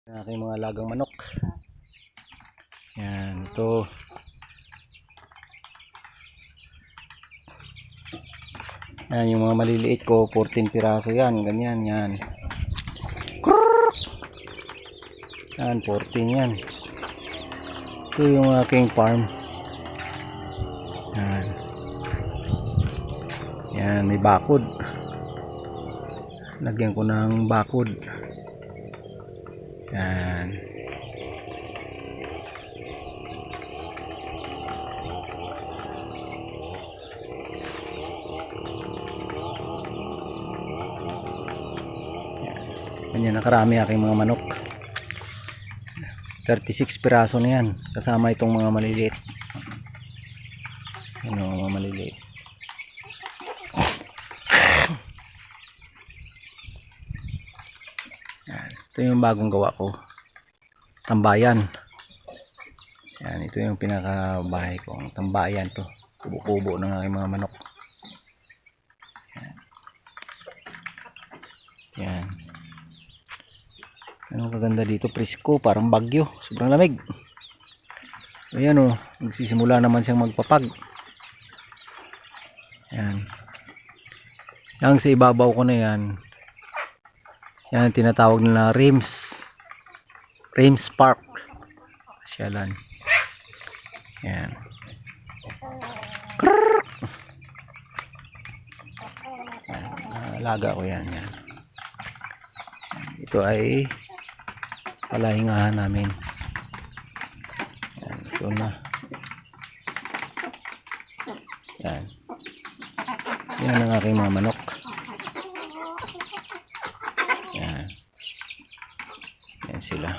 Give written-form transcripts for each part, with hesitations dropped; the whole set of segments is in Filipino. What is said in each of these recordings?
Ang aking mga alagang manok. Yan, ito. Yan, yung mga maliliit ko, 14 piraso yan, ganyan, yan. Yan, 14 yan. Ito yung aking farm. Yan. Yan, may bakod. Lagyan ko ng bakod. Yan. Ganyan, nakarami aking mga manok. 36 piraso na yan. Kasama itong mga maliliit. Ano, mga maliliit. Yan. Ito yung bagong gawa ko. Tambayan. Yan, ito yung pinakabahay ko. Ang tambayan to. Kubo-kubo ng aking mga manok. Yan. Anong kaganda dito, presko, parang bagyo, sobrang lamig. Ayan o, nagsisimula naman siyang magpapag. Yan. Yang sa ibabaw ko na yan, yan tinatawag nila Rims Park. Pasyalan. Yan. Alaga ko yan. Yan. Ito ay palahingahan namin. Yan, ito na. Yan. Yan ang aking mga manok. Yan. Yan sila.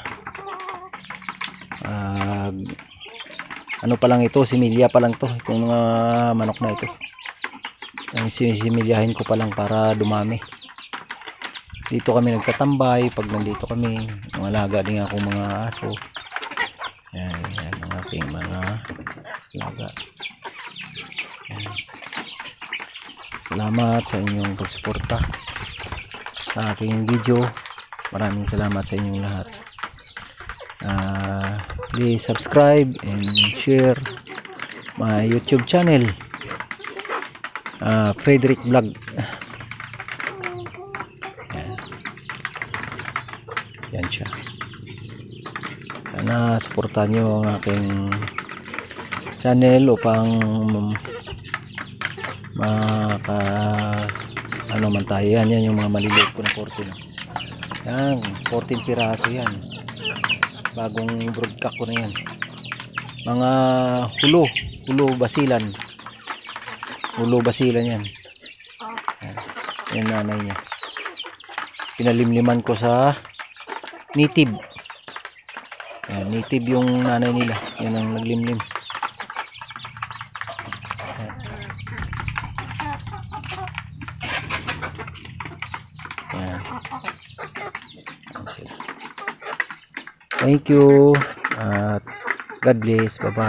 Ano pa lang ito, similya pa lang to. Itong mga manok na ito. Yan, similyahin ko pa lang para dumami. Dito kami nagtatambay pag nandito kami. Mga alaga din ako mga aso. Yan, yan ang aking mga alaga. Yan. Salamat sa inyong pagsuporta sa aking video. Maraming salamat sa inyong lahat. Please subscribe and share my YouTube channel, Frederick Vlog. Yan siya. Sana suportahan nyo ang aking channel upang ano man tayo. Yan yung mga maliliit ko na 14. Yan, 14 piraso yan. Bagong broadcast ko na yan. Mga hulo basilan. Hulo basilan yan. Yan nanay niya. Pinalimliman ko sa native. Yan, native yung nanay nila. Yan ang naglimlim. Yan. Thank you. God bless. Bye-bye.